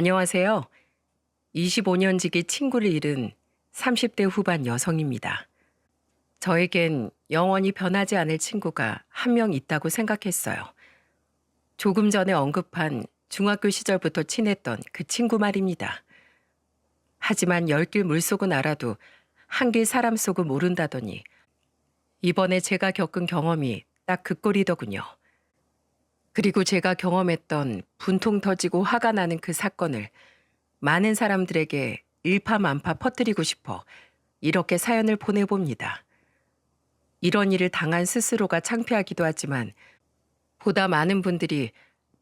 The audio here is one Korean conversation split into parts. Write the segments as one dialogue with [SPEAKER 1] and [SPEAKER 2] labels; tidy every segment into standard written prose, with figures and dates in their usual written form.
[SPEAKER 1] 안녕하세요. 25년 지기 친구를 잃은 30대 후반 여성입니다. 저에겐 영원히 변하지 않을 친구가 한 명 있다고 생각했어요. 조금 전에 언급한 중학교 시절부터 친했던 그 친구 말입니다. 하지만 열길 물속은 알아도 한길 사람 속은 모른다더니 이번에 제가 겪은 경험이 딱 그 꼴이더군요. 그리고 제가 경험했던 분통 터지고 화가 나는 그 사건을 많은 사람들에게 일파만파 퍼뜨리고 싶어 이렇게 사연을 보내봅니다. 이런 일을 당한 스스로가 창피하기도 하지만 보다 많은 분들이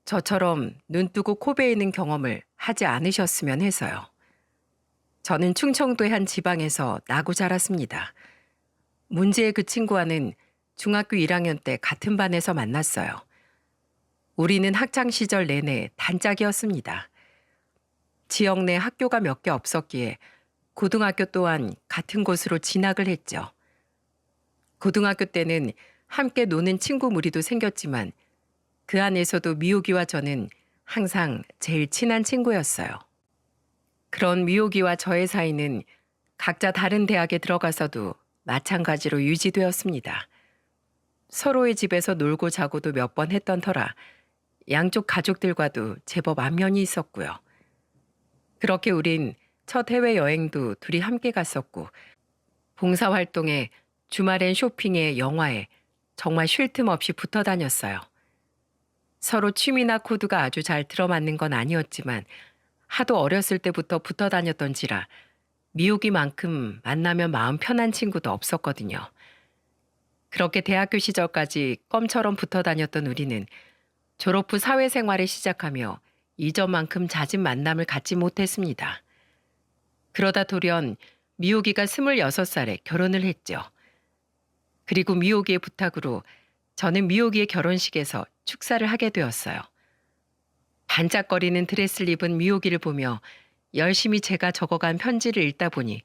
[SPEAKER 1] 저처럼 눈 뜨고 코 베이는 경험을 하지 않으셨으면 해서요. 저는 충청도의 한 지방에서 나고 자랐습니다. 문제의 그 친구와는 중학교 1학년 때 같은 반에서 만났어요. 우리는 학창 시절 내내 단짝이었습니다. 지역 내 학교가 몇 개 없었기에 고등학교 또한 같은 곳으로 진학을 했죠. 고등학교 때는 함께 노는 친구 무리도 생겼지만 그 안에서도 미호기와 저는 항상 제일 친한 친구였어요. 그런 미호기와 저의 사이는 각자 다른 대학에 들어가서도 마찬가지로 유지되었습니다. 서로의 집에서 놀고 자고도 몇 번 했던 터라 양쪽 가족들과도 제법 안면이 있었고요. 그렇게 우린 첫 해외여행도 둘이 함께 갔었고 봉사활동에 주말엔 쇼핑에 영화에 정말 쉴 틈 없이 붙어 다녔어요. 서로 취미나 코드가 아주 잘 들어맞는 건 아니었지만 하도 어렸을 때부터 붙어 다녔던지라 미우기만큼 만나면 마음 편한 친구도 없었거든요. 그렇게 대학교 시절까지 껌처럼 붙어 다녔던 우리는 졸업 후 사회생활을 시작하며 이전만큼 잦은 만남을 갖지 못했습니다. 그러다 돌연 미호기가 26살에 결혼을 했죠. 그리고 미호기의 부탁으로 저는 미호기의 결혼식에서 축사를 하게 되었어요. 반짝거리는 드레스를 입은 미호기를 보며 열심히 제가 적어간 편지를 읽다 보니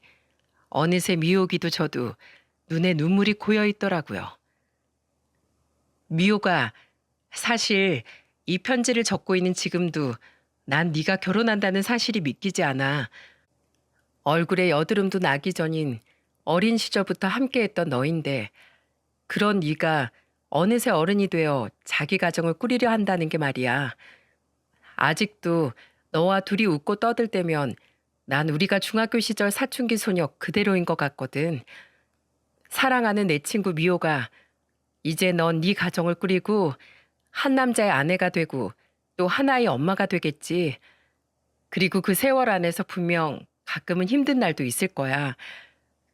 [SPEAKER 1] 어느새 미호기도 저도 눈에 눈물이 고여 있더라고요. 미호가, 사실 이 편지를 적고 있는 지금도 난 네가 결혼한다는 사실이 믿기지 않아. 얼굴에 여드름도 나기 전인 어린 시절부터 함께했던 너인데 그런 네가 어느새 어른이 되어 자기 가정을 꾸리려 한다는 게 말이야. 아직도 너와 둘이 웃고 떠들 때면 난 우리가 중학교 시절 사춘기 소녀 그대로인 것 같거든. 사랑하는 내 친구 미호가 이제 넌 네 가정을 꾸리고 한 남자의 아내가 되고 또 하나의 엄마가 되겠지. 그리고 그 세월 안에서 분명 가끔은 힘든 날도 있을 거야.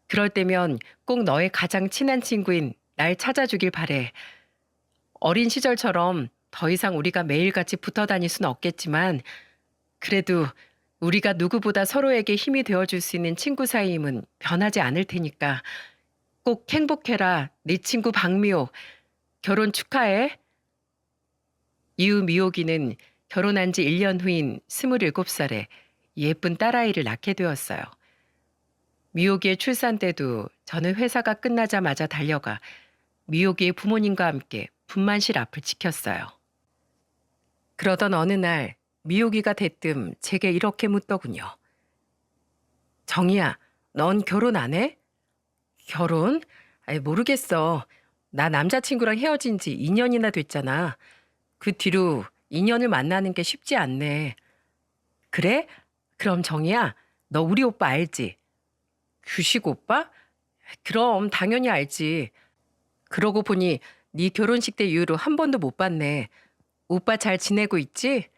[SPEAKER 1] 그럴 때면 꼭 너의 가장 친한 친구인 날 찾아주길 바래. 어린 시절처럼 더 이상 우리가 매일같이 붙어 다닐 순 없겠지만 그래도 우리가 누구보다 서로에게 힘이 되어줄 수 있는 친구 사이임은 변하지 않을 테니까 꼭 행복해라. 네 친구 박미호. 결혼 축하해. 이후 미호기는 결혼한 지 1년 후인 27살에 예쁜 딸아이를 낳게 되었어요. 미호기의 출산 때도 저는 회사가 끝나자마자 달려가 미호기의 부모님과 함께 분만실 앞을 지켰어요. 그러던 어느 날 미호기가 대뜸 제게 이렇게 묻더군요. 정희야, 넌 결혼 안 해? 결혼? 아이, 모르겠어. 나 남자친구랑 헤어진 지 2년이나 됐잖아. 그 뒤로 인연을 만나는 게 쉽지 않네. 그래? 그럼 정희야, 너 우리 오빠 알지? 규식 오빠? 그럼 당연히 알지. 그러고 보니 네 결혼식 때 이후로 한 번도 못 봤네. 오빠 잘 지내고 있지?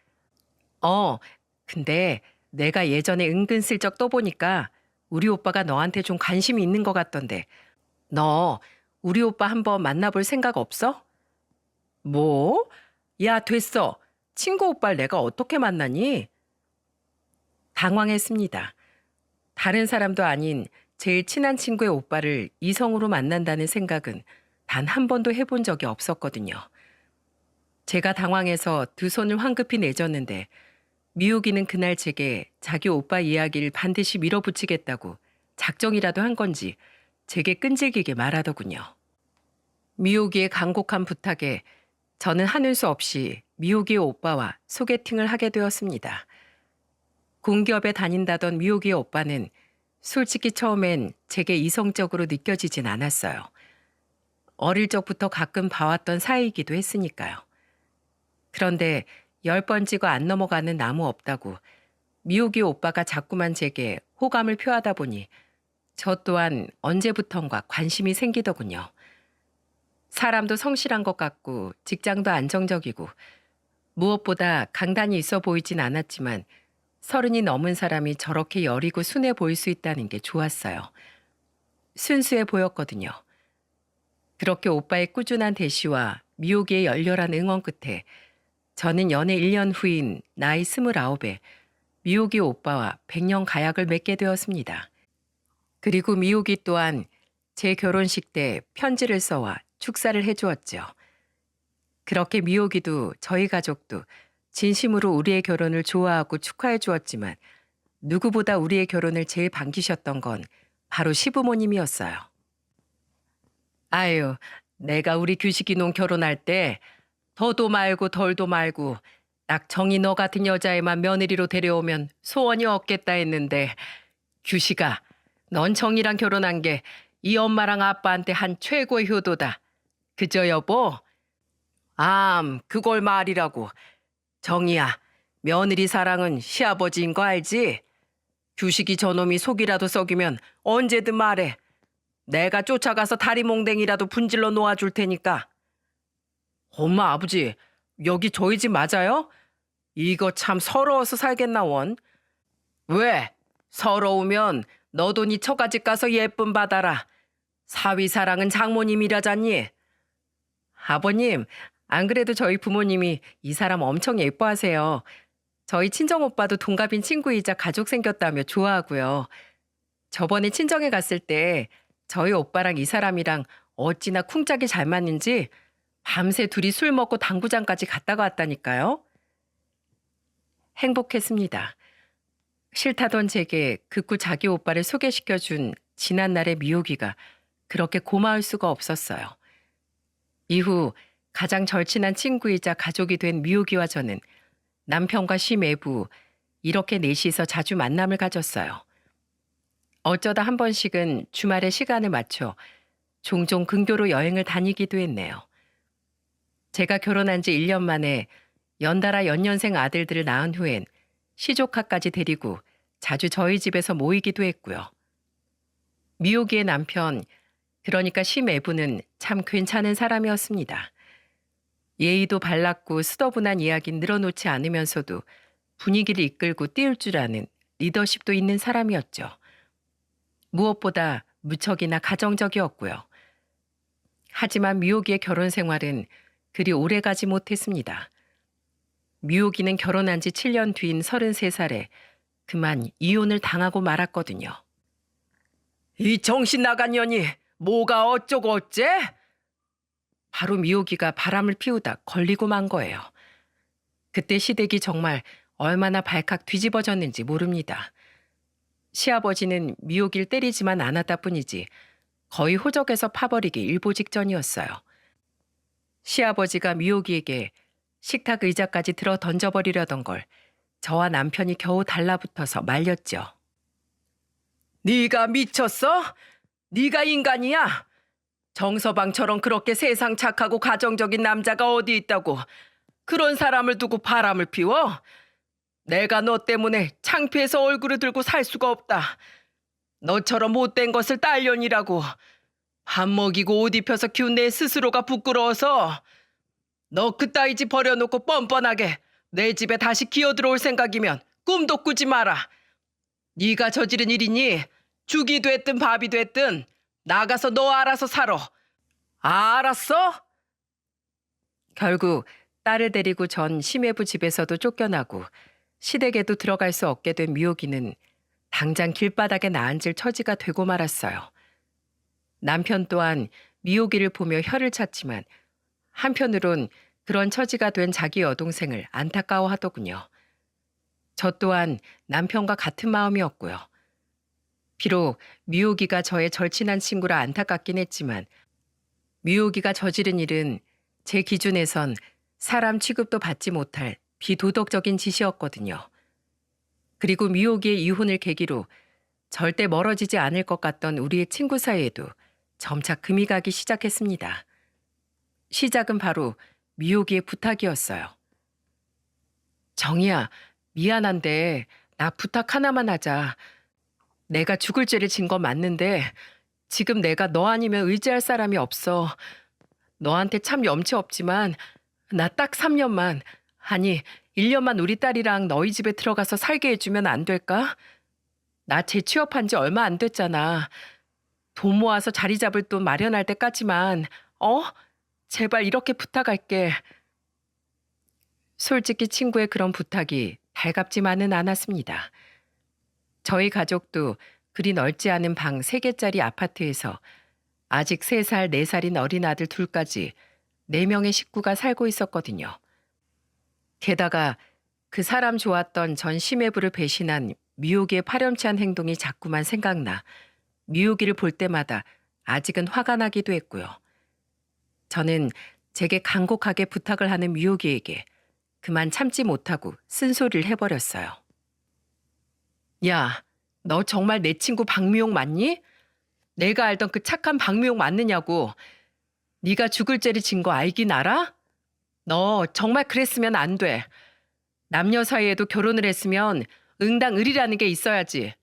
[SPEAKER 1] 어, 근데 내가 예전에 은근슬쩍 떠보니까 우리 오빠가 너한테 좀 관심이 있는 것 같던데. 너 우리 오빠 한번 만나볼 생각 없어? 뭐? 야, 됐어. 친구 오빠를 내가 어떻게 만나니? 당황했습니다. 다른 사람도 아닌 제일 친한 친구의 오빠를 이성으로 만난다는 생각은 단 한 번도 해본 적이 없었거든요. 제가 당황해서 두 손을 황급히 내줬는데 미호기는 그날 제게 자기 오빠 이야기를 반드시 밀어붙이겠다고 작정이라도 한 건지 제게 끈질기게 말하더군요. 미호기의 간곡한 부탁에 저는 하는 수 없이 미호기의 오빠와 소개팅을 하게 되었습니다. 공기업에 다닌다던 미호기의 오빠는 솔직히 처음엔 제게 이성적으로 느껴지진 않았어요. 어릴 적부터 가끔 봐왔던 사이이기도 했으니까요. 그런데 10번 지고 안 넘어가는 나무 없다고 미호기 오빠가 자꾸만 제게 호감을 표하다 보니 저 또한 언제부턴가 관심이 생기더군요. 사람도 성실한 것 같고 직장도 안정적이고 무엇보다 강단이 있어 보이진 않았지만 30이 넘은 사람이 저렇게 여리고 순해 보일 수 있다는 게 좋았어요. 순수해 보였거든요. 그렇게 오빠의 꾸준한 대시와 미호기의 열렬한 응원 끝에 저는 연애 1년 후인 나이 29에 미호기 오빠와 100년 가약을 맺게 되었습니다. 그리고 미호기 또한 제 결혼식 때 편지를 써와 축사를 해주었죠. 그렇게 미호기도 저희 가족도 진심으로 우리의 결혼을 좋아하고 축하해 주었지만 누구보다 우리의 결혼을 제일 반기셨던 건 바로 시부모님이었어요. 아유, 내가 우리 규식이 놈 결혼할 때 더도 말고 덜도 말고 딱 정이 너 같은 여자애만 며느리로 데려오면 소원이 없겠다 했는데 규식아, 넌 정이랑 결혼한 게 이 엄마랑 아빠한테 한 최고의 효도다. 그저 여보? 그걸 말이라고. 정이야, 며느리 사랑은 시아버지인 거 알지? 규식이 저놈이 속이라도 썩이면 언제든 말해. 내가 쫓아가서 다리몽댕이라도 분질러 놓아줄 테니까. 엄마, 아버지, 여기 저희 집 맞아요? 이거 참 서러워서 살겠나 원. 왜? 서러우면 너도 네 처가집 가서 예쁨 받아라. 사위사랑은 장모님이라잖니. 아버님, 안 그래도 저희 부모님이 이 사람 엄청 예뻐하세요. 저희 친정오빠도 동갑인 친구이자 가족 생겼다며 좋아하고요. 저번에 친정에 갔을 때 저희 오빠랑 이 사람이랑 어찌나 쿵짝이 잘 맞는지 밤새 둘이 술 먹고 당구장까지 갔다가 왔다니까요. 행복했습니다. 싫다던 제게 극구 자기 오빠를 소개시켜준 지난날의 미호기가 그렇게 고마울 수가 없었어요. 이후 가장 절친한 친구이자 가족이 된 미호기와 저는 남편과 시매부 이렇게 넷이서 자주 만남을 가졌어요. 어쩌다 한 번씩은 주말에 시간을 맞춰 종종 근교로 여행을 다니기도 했네요. 제가 결혼한 지 1년 만에 연달아 연년생 아들들을 낳은 후엔 시조카까지 데리고 자주 저희 집에서 모이기도 했고요. 미호기의 남편, 그러니까 시매부는 참 괜찮은 사람이었습니다. 예의도 발랐고 수더분한 이야기 늘어놓지 않으면서도 분위기를 이끌고 띄울 줄 아는 리더십도 있는 사람이었죠. 무엇보다 무척이나 가정적이었고요. 하지만 미호기의 결혼 생활은 그리 오래가지 못했습니다. 미호기는 결혼한 지 7년 뒤인 33살에 그만 이혼을 당하고 말았거든요. 이 정신 나간 년이 뭐가 어쩌고 어째? 바로 미호기가 바람을 피우다 걸리고 만 거예요. 그때 시댁이 정말 얼마나 발칵 뒤집어졌는지 모릅니다. 시아버지는 미호기를 때리지만 않았다 뿐이지 거의 호적에서 파버리기 일보 직전이었어요. 시아버지가 미호기에게 식탁 의자까지 들어 던져버리려던 걸 저와 남편이 겨우 달라붙어서 말렸죠. 네가 미쳤어? 네가 인간이야? 정서방처럼 그렇게 세상 착하고 가정적인 남자가 어디 있다고 그런 사람을 두고 바람을 피워? 내가 너 때문에 창피해서 얼굴을 들고 살 수가 없다. 너처럼 못된 것을 딸년이라고 밥 먹이고 옷 입혀서 키운 내 스스로가 부끄러워서 너 그따위 집 버려놓고 뻔뻔하게 내 집에 다시 기어들어올 생각이면 꿈도 꾸지 마라. 네가 저지른 일이니 죽이 됐든 밥이 됐든 나가서 너 알아서 살아. 알았어? 결국 딸을 데리고 전 심해부 집에서도 쫓겨나고 시댁에도 들어갈 수 없게 된 미호기는 당장 길바닥에 나앉을 처지가 되고 말았어요. 남편 또한 미호기를 보며 혀를 찼지만 한편으론 그런 처지가 된 자기 여동생을 안타까워하더군요. 저 또한 남편과 같은 마음이었고요. 비록 미호기가 저의 절친한 친구라 안타깝긴 했지만 미호기가 저지른 일은 제 기준에선 사람 취급도 받지 못할 비도덕적인 짓이었거든요. 그리고 미호기의 이혼을 계기로 절대 멀어지지 않을 것 같던 우리의 친구 사이에도 점차 금이 가기 시작했습니다. 시작은 바로 미호기의 부탁이었어요. 정희야, 미안한데 나 부탁 하나만 하자. 내가 죽을 죄를 진 건 맞는데 지금 내가 너 아니면 의지할 사람이 없어. 너한테 참 염치 없지만 나 딱 3년만, 아니 1년만 우리 딸이랑 너희 집에 들어가서 살게 해주면 안 될까? 나 재취업한 지 얼마 안 됐잖아. 돈 모아서 자리 잡을 돈 마련할 때까지만, 제발 이렇게 부탁할게. 솔직히 친구의 그런 부탁이 달갑지만은 않았습니다. 저희 가족도 그리 넓지 않은 방 3개짜리 아파트에서 아직 3살, 4살인 어린 아들 둘까지 4명의 식구가 살고 있었거든요. 게다가 그 사람 좋았던 전 심해부를 배신한 미호기의 파렴치한 행동이 자꾸만 생각나 미호기를 볼 때마다 아직은 화가 나기도 했고요. 저는 제게 간곡하게 부탁을 하는 미호기에게 그만 참지 못하고 쓴소리를 해버렸어요. 야, 너 정말 내 친구 박미용 맞니? 내가 알던 그 착한 박미용 맞느냐고. 네가 죽을 죄를 진 거 알긴 알아? 너 정말 그랬으면 안 돼. 남녀 사이에도 결혼을 했으면 응당 을이라는 게 있어야지.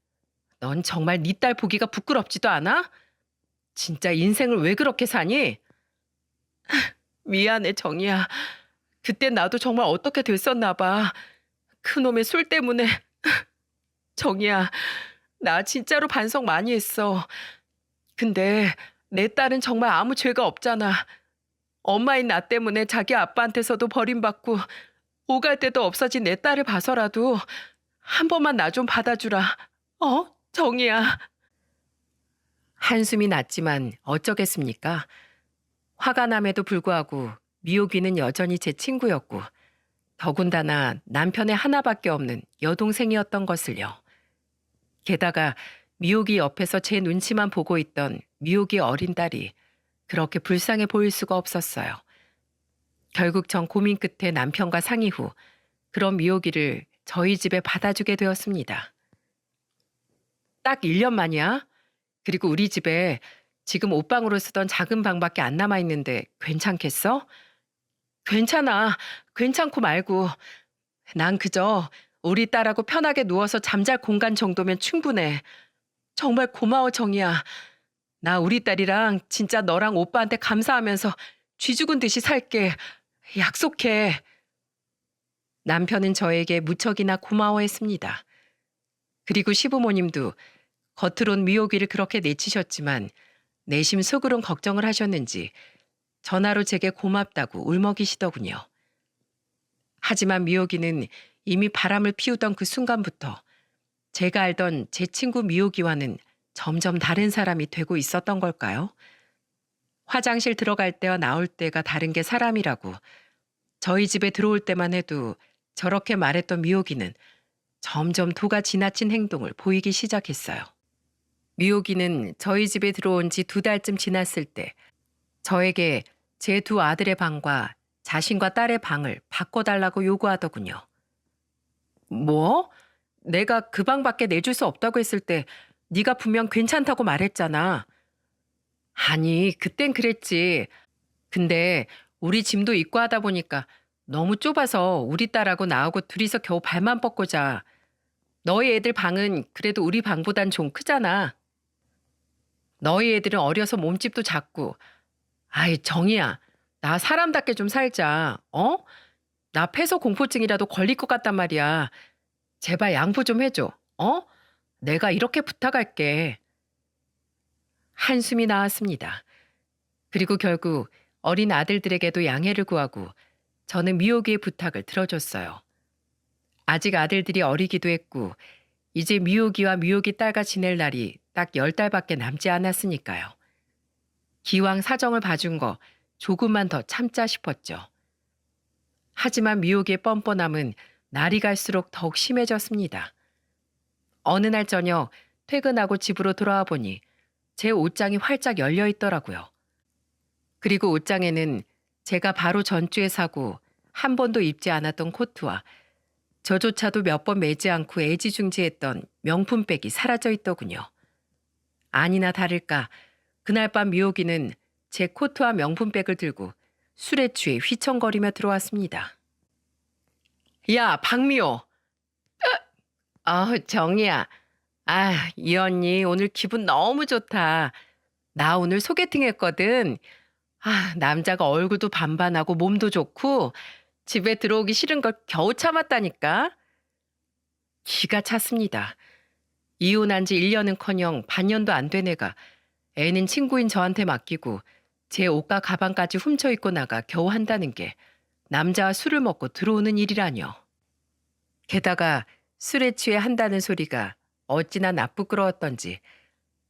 [SPEAKER 1] 넌 정말 네 딸 보기가 부끄럽지도 않아? 진짜 인생을 왜 그렇게 사니? 미안해, 정이야. 그때 나도 정말 어떻게 됐었나 봐. 그놈의 술 때문에. 정이야, 나 진짜로 반성 많이 했어. 근데 내 딸은 정말 아무 죄가 없잖아. 엄마인 나 때문에 자기 아빠한테서도 버림받고 오갈 데도 없어진 내 딸을 봐서라도 한 번만 나 좀 받아주라. 정이야. 한숨이 났지만 어쩌겠습니까? 화가 남에도 불구하고 미호기는 여전히 제 친구였고 더군다나 남편의 하나밖에 없는 여동생이었던 것을요. 게다가 미호기 옆에서 제 눈치만 보고 있던 미호기 어린 딸이 그렇게 불쌍해 보일 수가 없었어요. 결국 전 고민 끝에 남편과 상의 후 그런 미호기를 저희 집에 받아주게 되었습니다. 딱 1년 만이야. 그리고 우리 집에 지금 옷방으로 쓰던 작은 방밖에 안 남아있는데 괜찮겠어? 괜찮아. 괜찮고 말고. 난 그저 우리 딸하고 편하게 누워서 잠잘 공간 정도면 충분해. 정말 고마워, 정이야. 나 우리 딸이랑 진짜 너랑 오빠한테 감사하면서 쥐 죽은 듯이 살게. 약속해. 남편은 저에게 무척이나 고마워했습니다. 그리고 시부모님도 겉으론 미호기를 그렇게 내치셨지만 내심 속으론 걱정을 하셨는지 전화로 제게 고맙다고 울먹이시더군요. 하지만 미호기는 이미 바람을 피우던 그 순간부터 제가 알던 제 친구 미호기와는 점점 다른 사람이 되고 있었던 걸까요? 화장실 들어갈 때와 나올 때가 다른 게 사람이라고 저희 집에 들어올 때만 해도 저렇게 말했던 미호기는 점점 도가 지나친 행동을 보이기 시작했어요. 미호기는 저희 집에 들어온 지 2달쯤 지났을 때 저에게 제 2 아들의 방과 자신과 딸의 방을 바꿔달라고 요구하더군요. 뭐? 내가 그 방밖에 내줄 수 없다고 했을 때 네가 분명 괜찮다고 말했잖아. 아니, 그땐 그랬지. 근데 우리 짐도 있고 하다 보니까 너무 좁아서 우리 딸하고 나하고 둘이서 겨우 발만 뻗고 자. 너희 애들 방은 그래도 우리 방보단 좀 크잖아. 너희 애들은 어려서 몸집도 작고. 아이, 정이야. 나 사람답게 좀 살자. 나 폐소 공포증이라도 걸릴 것 같단 말이야. 제발 양보 좀 해줘. 내가 이렇게 부탁할게. 한숨이 나왔습니다. 그리고 결국 어린 아들들에게도 양해를 구하고 저는 미호기의 부탁을 들어줬어요. 아직 아들들이 어리기도 했고 이제 미호기와 미호기 딸과 지낼 날이 딱 10달밖에 남지 않았으니까요. 기왕 사정을 봐준 거 조금만 더 참자 싶었죠. 하지만 미호기의 뻔뻔함은 날이 갈수록 더욱 심해졌습니다. 어느 날 저녁 퇴근하고 집으로 돌아와 보니 제 옷장이 활짝 열려 있더라고요. 그리고 옷장에는 제가 바로 전주에 사고 한 번도 입지 않았던 코트와 저조차도 몇 번 매지 않고 애지중지했던 명품백이 사라져 있더군요. 아니나 다를까 그날 밤 미호기는 제 코트와 명품백을 들고 술에 취해 휘청거리며 들어왔습니다. 야, 박미호. 정이야. 이 언니 오늘 기분 너무 좋다. 나 오늘 소개팅 했거든. 남자가 얼굴도 반반하고 몸도 좋고 집에 들어오기 싫은 걸 겨우 참았다니까. 기가 찼습니다. 이혼한 지 1년은커녕 반년도 안 된 애가 애는 친구인 저한테 맡기고 제 옷과 가방까지 훔쳐 입고 나가 겨우 한다는 게 남자와 술을 먹고 들어오는 일이라뇨. 게다가 술에 취해 한다는 소리가 어찌나 나쁘끄러웠던지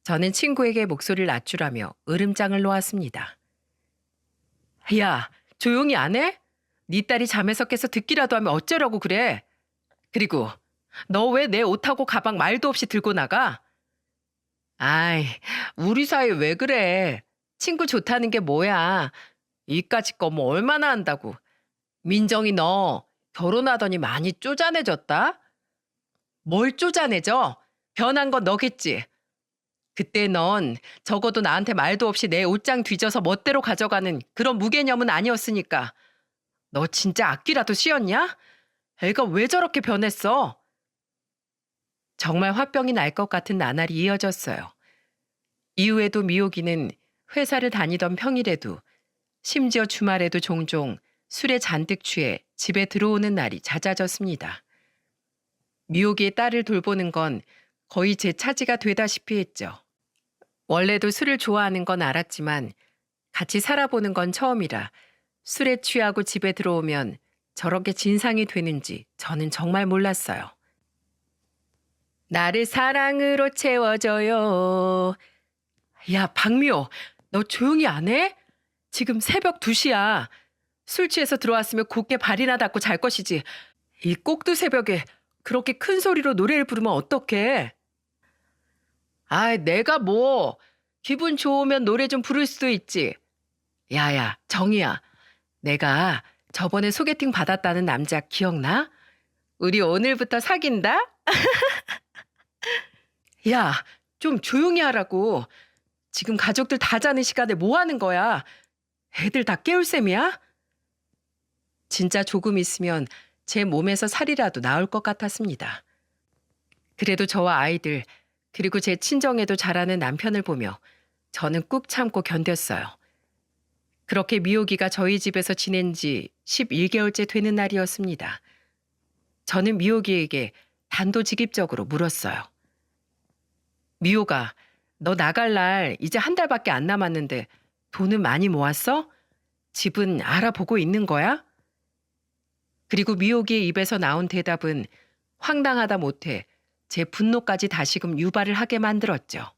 [SPEAKER 1] 저는 친구에게 목소리를 낮추라며 으름장을 놓았습니다. 야, 조용히 안 해? 네 딸이 잠에서 깨서 듣기라도 하면 어쩌려고 그래? 그리고 너 왜 내 옷하고 가방 말도 없이 들고 나가? 아이, 우리 사이 왜 그래? 친구 좋다는 게 뭐야? 이까짓 거 뭐 얼마나 한다고. 민정이 너 결혼하더니 많이 쪼잔해졌다? 뭘 쪼잔해져? 변한 건 너겠지. 그때 넌 적어도 나한테 말도 없이 내 옷장 뒤져서 멋대로 가져가는 그런 무개념은 아니었으니까. 너 진짜 악기라도 씌었냐? 애가 왜 저렇게 변했어? 정말 화병이 날 것 같은 나날이 이어졌어요. 이후에도 미호기는 회사를 다니던 평일에도 심지어 주말에도 종종 술에 잔뜩 취해 집에 들어오는 날이 잦아졌습니다. 미호기의 딸을 돌보는 건 거의 제 차지가 되다시피 했죠. 원래도 술을 좋아하는 건 알았지만 같이 살아보는 건 처음이라 술에 취하고 집에 들어오면 저렇게 진상이 되는지 저는 정말 몰랐어요. 나를 사랑으로 채워줘요. 야, 박미호, 너 조용히 안 해? 지금 새벽 2시야. 술 취해서 들어왔으면 곧게 발이나 닦고 잘 것이지. 이 꼭두 새벽에 그렇게 큰 소리로 노래를 부르면 어떡해? 내가 뭐 기분 좋으면 노래 좀 부를 수도 있지. 야야, 정희야. 내가 저번에 소개팅 받았다는 남자 기억나? 우리 오늘부터 사귄다? 야, 좀 조용히 하라고. 지금 가족들 다 자는 시간에 뭐 하는 거야? 애들 다 깨울 셈이야? 진짜 조금 있으면 제 몸에서 살이라도 나올 것 같았습니다. 그래도 저와 아이들, 그리고 제 친정에도 잘하는 남편을 보며 저는 꾹 참고 견뎠어요. 그렇게 미호기가 저희 집에서 지낸 지 11개월째 되는 날이었습니다. 저는 미호기에게 단도직입적으로 물었어요. 미호가, 너 나갈 날 이제 한 달밖에 안 남았는데 돈은 많이 모았어? 집은 알아보고 있는 거야? 그리고 미호기의 입에서 나온 대답은 황당하다 못해 제 분노까지 다시금 유발을 하게 만들었죠.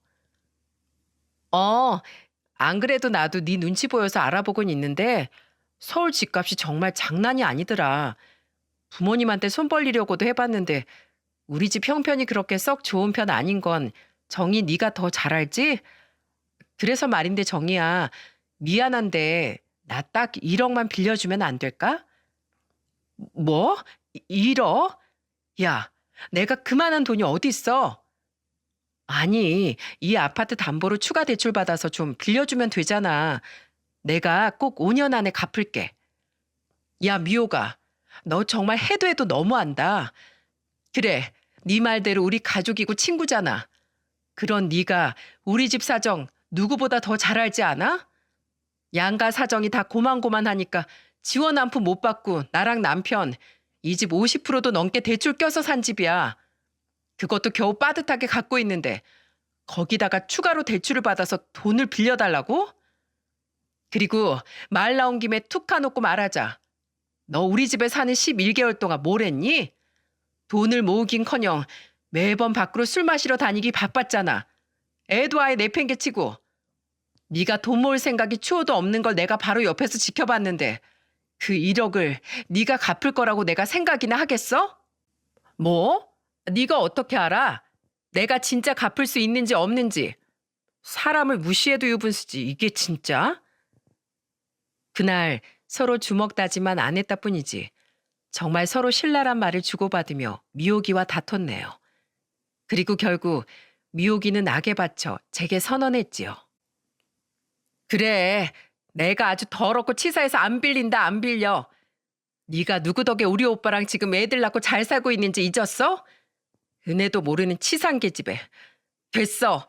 [SPEAKER 1] 안 그래도 나도 네 눈치 보여서 알아보곤 있는데 서울 집값이 정말 장난이 아니더라. 부모님한테 손 벌리려고도 해봤는데 우리 집 형편이 그렇게 썩 좋은 편 아닌 건 정이 네가 더 잘 알지? 그래서 말인데 정이야, 미안한데 나 딱 1억만 빌려주면 안 될까? 뭐? 1억? 야, 내가 그만한 돈이 어디 있어? 아니, 이 아파트 담보로 추가 대출 받아서 좀 빌려주면 되잖아. 내가 꼭 5년 안에 갚을게. 야, 미호가, 너 정말 해도 해도 너무한다. 그래, 네 말대로 우리 가족이고 친구잖아. 그런 네가 우리 집 사정 누구보다 더 잘 알지 않아? 양가 사정이 다 고만고만하니까 지원 한 푼 못 받고 나랑 남편 이 집 50%도 넘게 대출 껴서 산 집이야. 그것도 겨우 빠듯하게 갖고 있는데 거기다가 추가로 대출을 받아서 돈을 빌려달라고? 그리고 말 나온 김에 툭 까놓고 말하자. 너 우리 집에 사는 11개월 동안 뭘 했니? 돈을 모으긴커녕 매번 밖으로 술 마시러 다니기 바빴잖아. 애도 아예 내팽개치고. 네가 돈 모을 생각이 추호도 없는 걸 내가 바로 옆에서 지켜봤는데 그 1억을 네가 갚을 거라고 내가 생각이나 하겠어? 뭐? 네가 어떻게 알아? 내가 진짜 갚을 수 있는지 없는지. 사람을 무시해도 유분수지 이게 진짜? 그날 서로 주먹 다짐만 안 했다 뿐이지 정말 서로 신랄한 말을 주고받으며 미호기와 다퉜네요. 그리고 결국 미호기는 악에 받쳐 제게 선언했지요. 그래, 내가 아주 더럽고 치사해서 안 빌린다, 안 빌려. 네가 누구 덕에 우리 오빠랑 지금 애들 낳고 잘 살고 있는지 잊었어? 은혜도 모르는 치산 계집애. 됐어.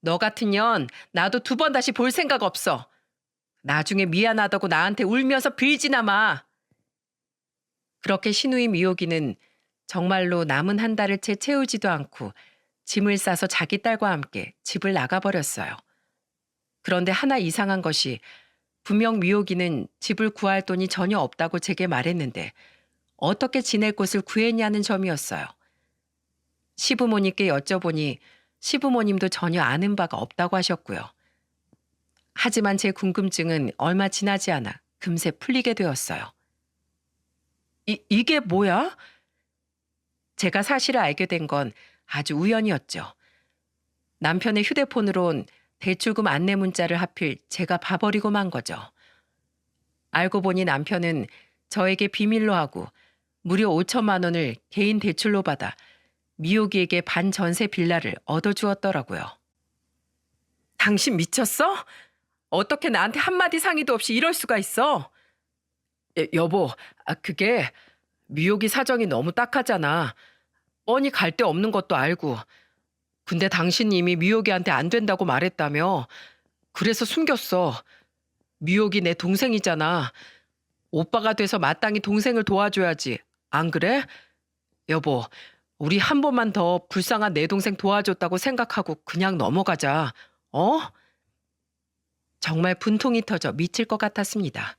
[SPEAKER 1] 너 같은 년 나도 두 번 다시 볼 생각 없어. 나중에 미안하다고 나한테 울면서 빌지나 마. 그렇게 신우이 미호기는 정말로 남은 한 달을 채 채우지도 않고 짐을 싸서 자기 딸과 함께 집을 나가버렸어요. 그런데 하나 이상한 것이 분명 미호기는 집을 구할 돈이 전혀 없다고 제게 말했는데 어떻게 지낼 곳을 구했냐는 점이었어요. 시부모님께 여쭤보니 시부모님도 전혀 아는 바가 없다고 하셨고요. 하지만 제 궁금증은 얼마 지나지 않아 금세 풀리게 되었어요. 이게 뭐야? 제가 사실을 알게 된 건 아주 우연이었죠. 남편의 휴대폰으로 온 대출금 안내 문자를 하필 제가 봐버리고 만 거죠. 알고 보니 남편은 저에게 비밀로 하고 무려 5천만 원을 개인 대출로 받아 미호기에게 반전세 빌라를 얻어주었더라고요. 당신 미쳤어? 어떻게 나한테 한마디 상의도 없이 이럴 수가 있어? 여보, 그게 미호기 사정이 너무 딱하잖아. 뻔히 갈 데 없는 것도 알고. 근데 당신님이 미호기한테 안 된다고 말했다며. 그래서 숨겼어. 미호기 내 동생이잖아. 오빠가 돼서 마땅히 동생을 도와줘야지. 안 그래? 여보, 우리 한 번만 더 불쌍한 내 동생 도와줬다고 생각하고 그냥 넘어가자. 어? 정말 분통이 터져 미칠 것 같았습니다.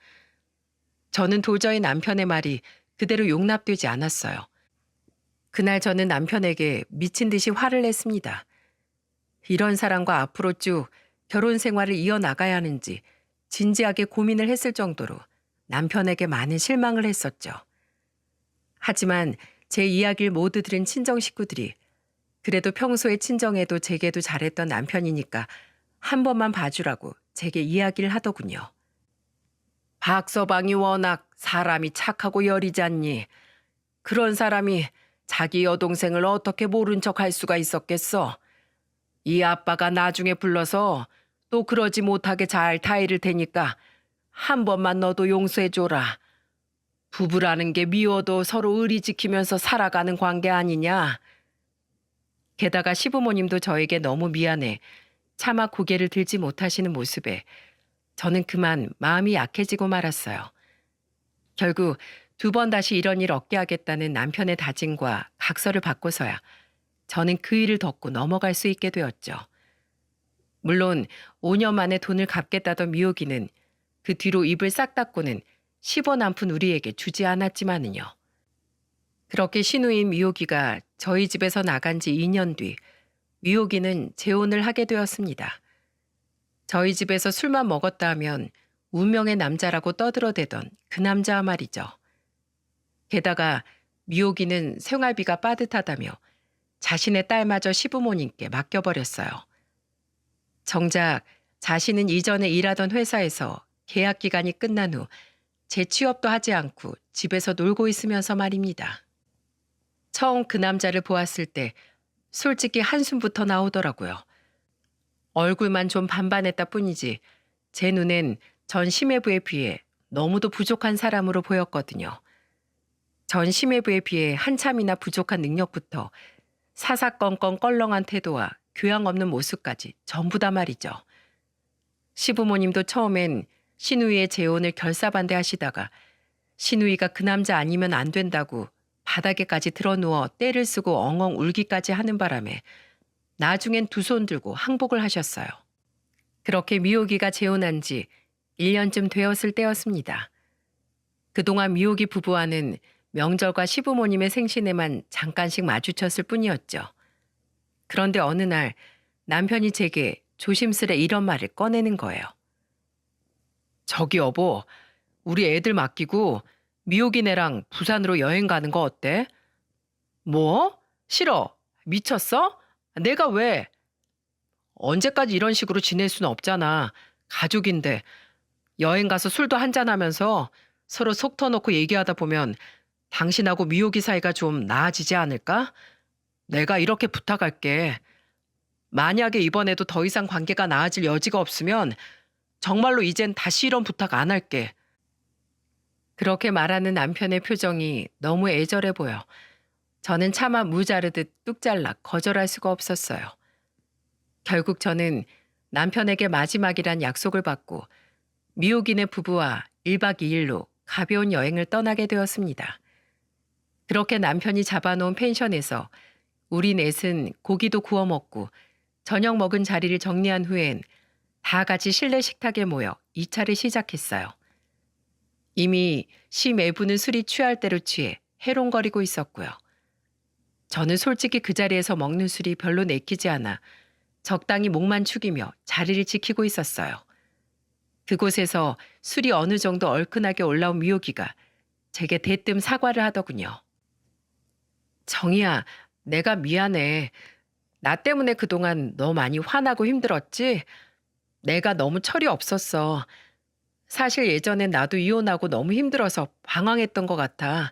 [SPEAKER 1] 저는 도저히 남편의 말이 그대로 용납되지 않았어요. 그날 저는 남편에게 미친 듯이 화를 냈습니다. 이런 사람과 앞으로 쭉 결혼 생활을 이어나가야 하는지 진지하게 고민을 했을 정도로 남편에게 많은 실망을 했었죠. 하지만 제 이야기를 모두 들은 친정 식구들이 그래도 평소에 친정에도 제게도 잘했던 남편이니까 한 번만 봐주라고 제게 이야기를 하더군요. 박서방이 워낙 사람이 착하고 여리지 않니? 그런 사람이 자기 여동생을 어떻게 모른 척 할 수가 있었겠어? 이 아빠가 나중에 불러서 또 그러지 못하게 잘 타이를 테니까 한 번만 너도 용서해줘라. 부부라는 게 미워도 서로 의리 지키면서 살아가는 관계 아니냐? 게다가 시부모님도 저에게 너무 미안해 차마 고개를 들지 못하시는 모습에 저는 그만 마음이 약해지고 말았어요. 결국 2번 다시 이런 일 없게 하겠다는 남편의 다짐과 각서를 받고서야 저는 그 일을 덮고 넘어갈 수 있게 되었죠. 물론 5년 만에 돈을 갚겠다던 미호기는 그 뒤로 입을 싹 닫고는 10원 한 푼 우리에게 주지 않았지만은요. 그렇게 신우인 미호기가 저희 집에서 나간 지 2년 뒤 미호기는 재혼을 하게 되었습니다. 저희 집에서 술만 먹었다 하면 운명의 남자라고 떠들어대던 그 남자 말이죠. 게다가 미호기는 생활비가 빠듯하다며 자신의 딸마저 시부모님께 맡겨버렸어요. 정작 자신은 이전에 일하던 회사에서 계약 기간이 끝난 후 재취업도 하지 않고 집에서 놀고 있으면서 말입니다. 처음 그 남자를 보았을 때 솔직히 한숨부터 나오더라고요. 얼굴만 좀 반반했다 뿐이지 제 눈엔 전 심해부에 비해 너무도 부족한 사람으로 보였거든요. 전 심해부에 비해 한참이나 부족한 능력부터 사사건건 껄렁한 태도와 교양 없는 모습까지 전부 다 말이죠. 시부모님도 처음엔 신우이의 재혼을 결사반대하시다가 신우이가 그 남자 아니면 안 된다고 바닥에까지 드러누워 떼를 쓰고 엉엉 울기까지 하는 바람에 나중엔 두 손 들고 항복을 하셨어요. 그렇게 미호기가 재혼한 지 1년쯤 되었을 때였습니다. 그동안 미호기 부부와는 명절과 시부모님의 생신에만 잠깐씩 마주쳤을 뿐이었죠. 그런데 어느 날 남편이 제게 조심스레 이런 말을 꺼내는 거예요. 저기 여보, 우리 애들 맡기고 미호기네랑 부산으로 여행 가는 거 어때? 뭐? 싫어. 미쳤어? 내가 왜? 언제까지 이런 식으로 지낼 수는 없잖아. 가족인데 여행 가서 술도 한잔하면서 서로 속 터놓고 얘기하다 보면 당신하고 미호기 사이가 좀 나아지지 않을까? 내가 이렇게 부탁할게. 만약에 이번에도 더 이상 관계가 나아질 여지가 없으면 정말로 이젠 다시 이런 부탁 안 할게. 그렇게 말하는 남편의 표정이 너무 애절해 보여 저는 차마 무 자르듯 뚝 잘라 거절할 수가 없었어요. 결국 저는 남편에게 마지막이란 약속을 받고 미호기네 부부와 1박 2일로 가벼운 여행을 떠나게 되었습니다. 그렇게 남편이 잡아놓은 펜션에서 우리 넷은 고기도 구워 먹고 저녁 먹은 자리를 정리한 후엔 다 같이 실내 식탁에 모여 2차를 시작했어요. 이미 심애부는 술이 취할 대로 취해 해롱거리고 있었고요. 저는 솔직히 그 자리에서 먹는 술이 별로 내키지 않아 적당히 목만 축이며 자리를 지키고 있었어요. 그곳에서 술이 어느 정도 얼큰하게 올라온 미호기가 제게 대뜸 사과를 하더군요. 정희야, 내가 미안해. 나 때문에 그동안 너 많이 화나고 힘들었지? 내가 너무 철이 없었어. 사실 예전엔 나도 이혼하고 너무 힘들어서 방황했던 것 같아.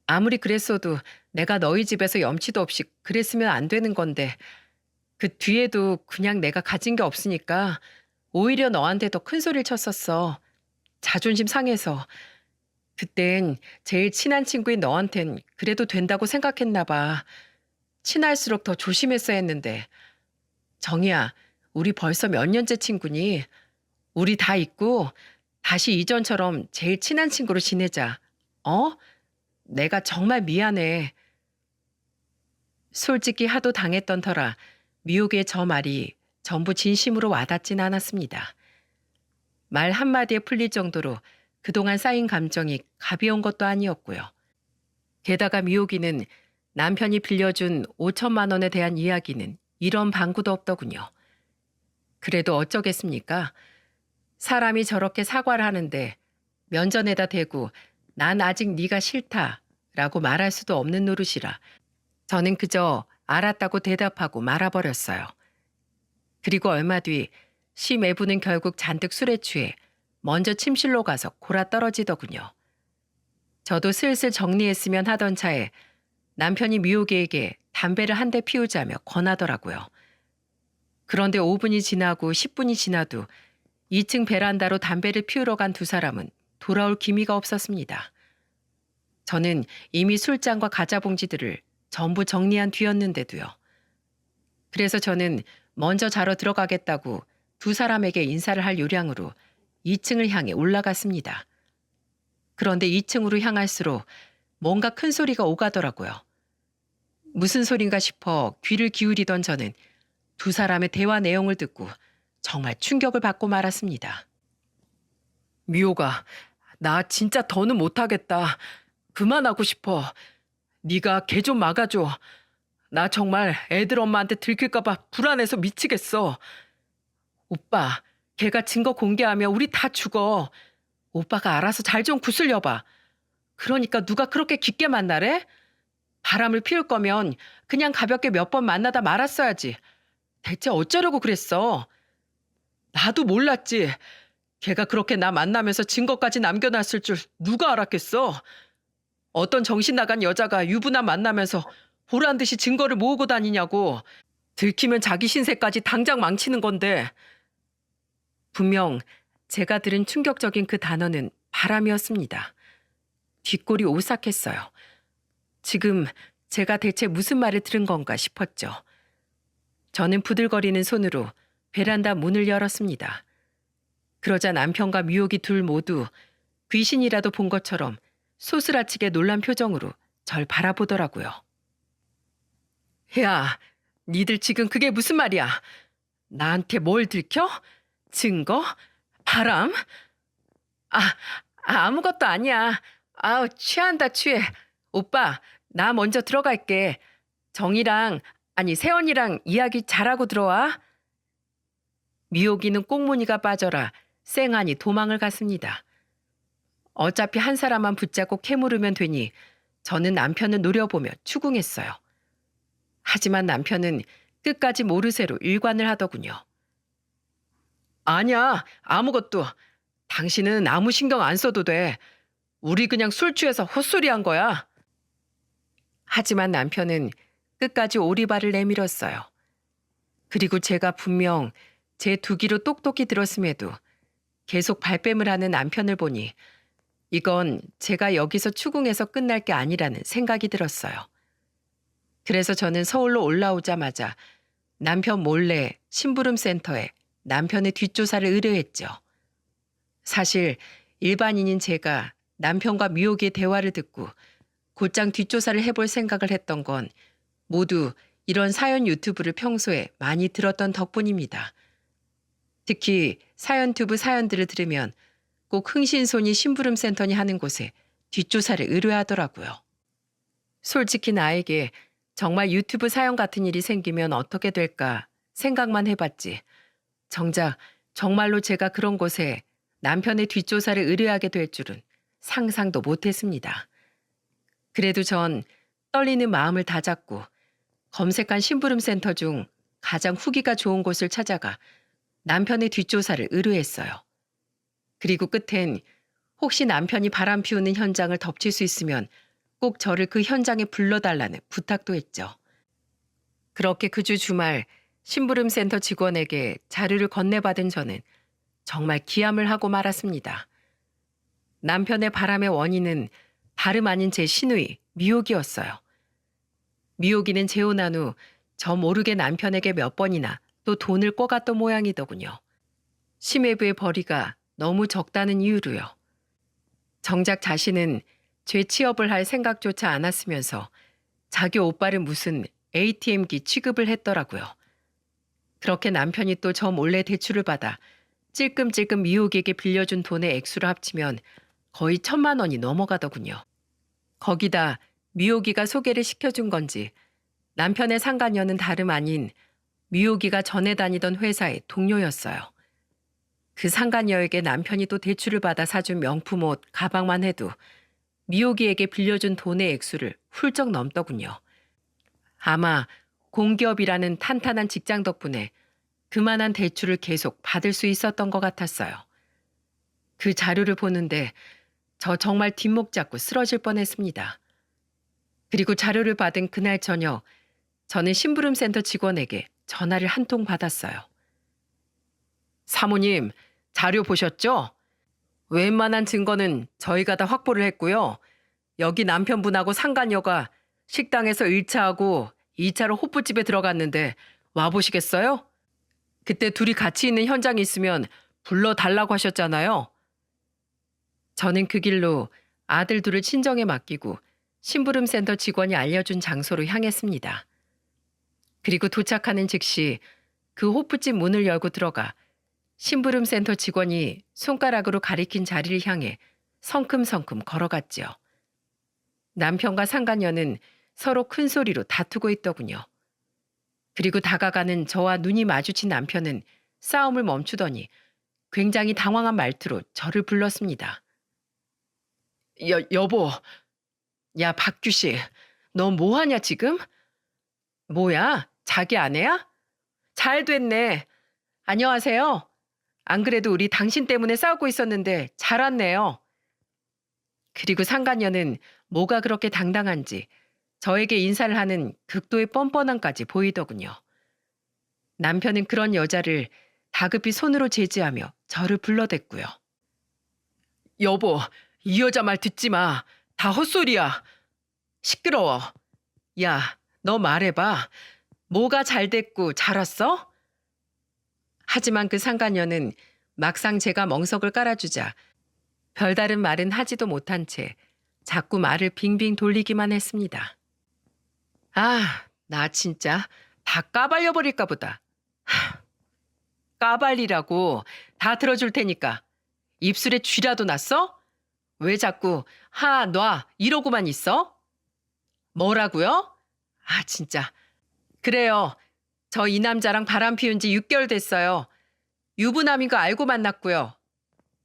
[SPEAKER 1] 아무리 그랬어도 내가 너희 집에서 염치도 없이 그랬으면 안 되는 건데 그 뒤에도 그냥 내가 가진 게 없으니까 오히려 너한테 더 큰 소리를 쳤었어. 자존심 상해서. 그땐 제일 친한 친구인 너한텐 그래도 된다고 생각했나 봐. 친할수록 더 조심했어야 했는데. 정희야, 우리 벌써 몇 년째 친구니? 우리 다 잊고 다시 이전처럼 제일 친한 친구로 지내자. 어? 내가 정말 미안해. 솔직히 하도 당했던 터라 미혹의 저 말이 전부 진심으로 와닿진 않았습니다. 말 한마디에 풀릴 정도로 그동안 쌓인 감정이 가벼운 것도 아니었고요. 게다가 미호기는 남편이 빌려준 5천만 원에 대한 이야기는 이런 방구도 없더군요. 그래도 어쩌겠습니까? 사람이 저렇게 사과를 하는데 면전에다 대고 난 아직 네가 싫다라고 말할 수도 없는 노릇이라 저는 그저 알았다고 대답하고 말아버렸어요. 그리고 얼마 뒤 심애부는 결국 잔뜩 술에 취해 먼저 침실로 가서 골아떨어지더군요. 저도 슬슬 정리했으면 하던 차에 남편이 미호기에게 담배를 한 대 피우자며 권하더라고요. 그런데 5분이 지나고 10분이 지나도 2층 베란다로 담배를 피우러 간 두 사람은 돌아올 기미가 없었습니다. 저는 이미 술잔과 과자 봉지들을 전부 정리한 뒤였는데도요. 그래서 저는 먼저 자러 들어가겠다고 두 사람에게 인사를 할 요량으로 2층을 향해 올라갔습니다. 그런데 2층으로 향할수록 뭔가 큰 소리가 오가더라고요. 무슨 소린가 싶어 귀를 기울이던 저는 두 사람의 대화 내용을 듣고 정말 충격을 받고 말았습니다. 미호가, 나 진짜 더는 못하겠다. 그만하고 싶어. 네가 걔 좀 막아줘. 나 정말 애들 엄마한테 들킬까 봐 불안해서 미치겠어. 오빠, 걔가 증거 공개하면 우리 다 죽어. 오빠가 알아서 잘 좀 구슬려봐. 그러니까 누가 그렇게 깊게 만나래? 바람을 피울 거면 그냥 가볍게 몇 번 만나다 말았어야지. 대체 어쩌려고 그랬어? 나도 몰랐지. 걔가 그렇게 나 만나면서 증거까지 남겨놨을 줄 누가 알았겠어? 어떤 정신 나간 여자가 유부남 만나면서 보란 듯이 증거를 모으고 다니냐고. 들키면 자기 신세까지 당장 망치는 건데. 분명 제가 들은 충격적인 그 단어는 바람이었습니다. 뒷골이 오싹했어요. 지금 제가 대체 무슨 말을 들은 건가 싶었죠. 저는 부들거리는 손으로 베란다 문을 열었습니다. 그러자 남편과 미호기 둘 모두 귀신이라도 본 것처럼 소스라치게 놀란 표정으로 절 바라보더라고요. 야, 니들 지금 그게 무슨 말이야? 나한테 뭘 들켜? 증거? 바람? 아무것도 아니야. 아우, 취한다, 취해. 오빠, 나 먼저 들어갈게. 정이랑, 아니, 세연이랑 이야기 잘하고 들어와. 미호기는 꽁무니가 빠져라 쌩하니 도망을 갔습니다. 어차피 한 사람만 붙잡고 캐물으면 되니 저는 남편을 노려보며 추궁했어요. 하지만 남편은 끝까지 모르쇠로 일관을 하더군요. 아니야, 아무것도. 당신은 아무 신경 안 써도 돼. 우리 그냥 술 취해서 헛소리 한 거야. 하지만 남편은 끝까지 오리발을 내밀었어요. 그리고 제가 분명 제 두 귀로 똑똑히 들었음에도 계속 발뺌을 하는 남편을 보니 이건 제가 여기서 추궁해서 끝날 게 아니라는 생각이 들었어요. 그래서 저는 서울로 올라오자마자 남편 몰래 심부름센터에 남편의 뒷조사를 의뢰했죠. 사실 일반인인 제가 남편과 미호기의 대화를 듣고 곧장 뒷조사를 해볼 생각을 했던 건 모두 이런 사연 유튜브를 평소에 많이 들었던 덕분입니다. 특히 사연튜브 사연들을 들으면 꼭 흥신소니 심부름센터니 하는 곳에 뒷조사를 의뢰하더라고요. 솔직히 나에게 정말 유튜브 사연 같은 일이 생기면 어떻게 될까 생각만 해봤지. 정작 정말로 제가 그런 곳에 남편의 뒷조사를 의뢰하게 될 줄은 상상도 못했습니다. 그래도 전 떨리는 마음을 다잡고 검색한 심부름센터 중 가장 후기가 좋은 곳을 찾아가 남편의 뒷조사를 의뢰했어요. 그리고 끝엔 혹시 남편이 바람 피우는 현장을 덮칠 수 있으면 꼭 저를 그 현장에 불러달라는 부탁도 했죠. 그렇게 그 주 주말 심부름센터 직원에게 자료를 건네받은 저는 정말 기함을 하고 말았습니다. 남편의 바람의 원인은 다름 아닌 제 시누이 미옥이었어요. 미옥이는 재혼한 후 저 모르게 남편에게 몇 번이나 또 돈을 꿔갔던 모양이더군요. 심해부의 벌이가 너무 적다는 이유로요. 정작 자신은 재취업을 할 생각조차 않았으면서 자기 오빠를 무슨 ATM기 취급을 했더라고요. 그렇게 남편이 또 저 몰래 대출을 받아 찔끔찔끔 미옥에게 빌려준 돈의 액수를 합치면 거의 1,000만 원이 넘어가더군요. 거기다 미옥이가 소개를 시켜준 건지 남편의 상간녀는 다름 아닌 미옥이가 전에 다니던 회사의 동료였어요. 그 상간녀에게 남편이 또 대출을 받아 사준 명품 옷, 가방만 해도 미옥이에게 빌려준 돈의 액수를 훌쩍 넘더군요. 아마 공기업이라는 탄탄한 직장 덕분에 그만한 대출을 계속 받을 수 있었던 것 같았어요. 그 자료를 보는데 저 정말 뒷목 잡고 쓰러질 뻔했습니다. 그리고 자료를 받은 그날 저녁 저는 심부름센터 직원에게 전화를 한 통 받았어요. 사모님, 자료 보셨죠? 웬만한 증거는 저희가 다 확보를 했고요. 여기 남편분하고 상간녀가 식당에서 1차하고 2차로 호프집에 들어갔는데 와보시겠어요? 그때 둘이 같이 있는 현장이 있으면 불러달라고 하셨잖아요. 저는 그 길로 아들 둘을 친정에 맡기고 심부름센터 직원이 알려준 장소로 향했습니다. 그리고 도착하는 즉시 그 호프집 문을 열고 들어가 심부름센터 직원이 손가락으로 가리킨 자리를 향해 성큼성큼 걸어갔지요. 남편과 상간녀는 서로 큰 소리로 다투고 있더군요. 그리고 다가가는 저와 눈이 마주친 남편은 싸움을 멈추더니 굉장히 당황한 말투로 저를 불렀습니다. 여보, 야 박규씨, 너 뭐하냐 지금? 뭐야, 자기 아내야? 잘 됐네. 안녕하세요. 안 그래도 우리 당신 때문에 싸우고 있었는데 잘 왔네요. 그리고 상간녀는 뭐가 그렇게 당당한지 저에게 인사를 하는 극도의 뻔뻔함까지 보이더군요. 남편은 그런 여자를 다급히 손으로 제지하며 저를 불러댔고요. 여보, 이 여자 말 듣지 마. 다 헛소리야. 시끄러워. 야, 너 말해봐. 뭐가 잘 됐고 잘 왔어? 하지만 그 상간녀는 막상 제가 멍석을 깔아주자 별다른 말은 하지도 못한 채 자꾸 말을 빙빙 돌리기만 했습니다. 아, 나 진짜 다 까발려 버릴까 보다. 까발리라고 다 들어줄 테니까. 입술에 쥐라도 났어? 왜 자꾸 하, 놔 이러고만 있어? 뭐라고요? 아, 진짜. 그래요. 저 이 남자랑 바람 피운 지 6개월 됐어요. 유부남인 거 알고 만났고요.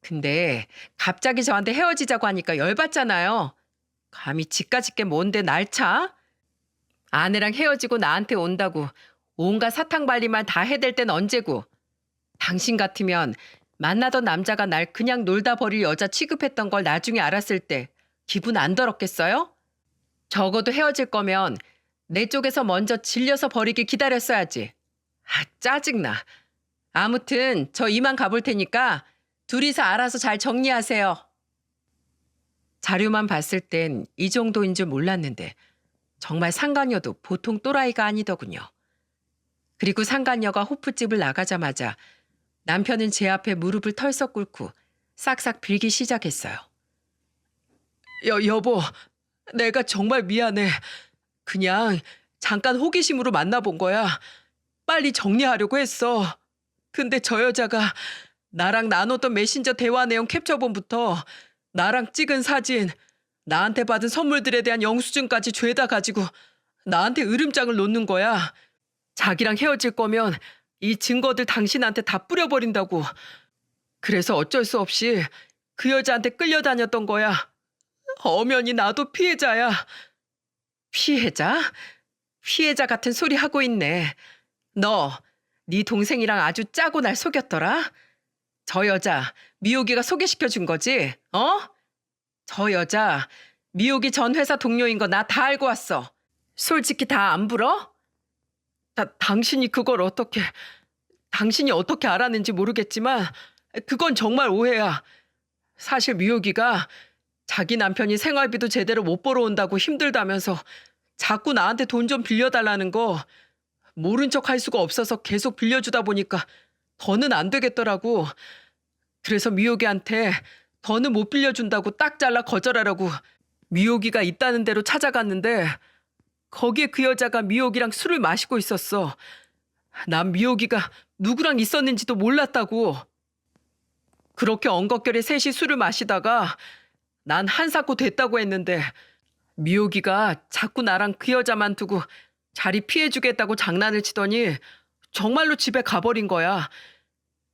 [SPEAKER 1] 근데 갑자기 저한테 헤어지자고 하니까 열받잖아요. 감히 지까짓 게 뭔데 날 차? 아내랑 헤어지고 나한테 온다고 온갖 사탕발리만 다 해댈 땐 언제고. 당신 같으면 만나던 남자가 날 그냥 놀다 버릴 여자 취급했던 걸 나중에 알았을 때 기분 안 더럽겠어요? 적어도 헤어질 거면 내 쪽에서 먼저 질려서 버리길 기다렸어야지. 아, 짜증나. 아무튼 저 이만 가볼 테니까 둘이서 알아서 잘 정리하세요. 자료만 봤을 땐 이 정도인 줄 몰랐는데 정말 상간녀도 보통 또라이가 아니더군요. 그리고 상간녀가 호프집을 나가자마자 남편은 제 앞에 무릎을 털썩 꿇고 싹싹 빌기 시작했어요. 여보, 내가 정말 미안해. 그냥 잠깐 호기심으로 만나본 거야. 빨리 정리하려고 했어. 근데 저 여자가 나랑 나눴던 메신저 대화 내용 캡처본부터 나랑 찍은 사진, 나한테 받은 선물들에 대한 영수증까지 죄다 가지고 나한테 으름장을 놓는 거야. 자기랑 헤어질 거면 이 증거들 당신한테 다 뿌려버린다고. 그래서 어쩔 수 없이 그 여자한테 끌려다녔던 거야. 엄연히 나도 피해자야. 피해자? 피해자 같은 소리 하고 있네. 네 동생이랑 아주 짜고 날 속였더라? 저 여자 미호기가 소개시켜 준 거지? 어? 저 여자 미호기 전 회사 동료인 거 나 다 알고 왔어. 솔직히 다 안 불어? 당신이 어떻게 알았는지 모르겠지만 그건 정말 오해야. 사실 미호기가 자기 남편이 생활비도 제대로 못 벌어온다고 힘들다면서 자꾸 나한테 돈 좀 빌려달라는 거 모른 척 할 수가 없어서 계속 빌려주다 보니까 더는 안 되겠더라고. 그래서 미호기한테 더는 못 빌려준다고 딱 잘라 거절하라고 미호기가 있다는 대로 찾아갔는데 거기에 그 여자가 미호기랑 술을 마시고 있었어. 난 미호기가 누구랑 있었는지도 몰랐다고. 그렇게 엉겁결에 셋이 술을 마시다가 난 한사코 됐다고 했는데 미호기가 자꾸 나랑 그 여자만 두고 자리 피해주겠다고 장난을 치더니 정말로 집에 가버린 거야.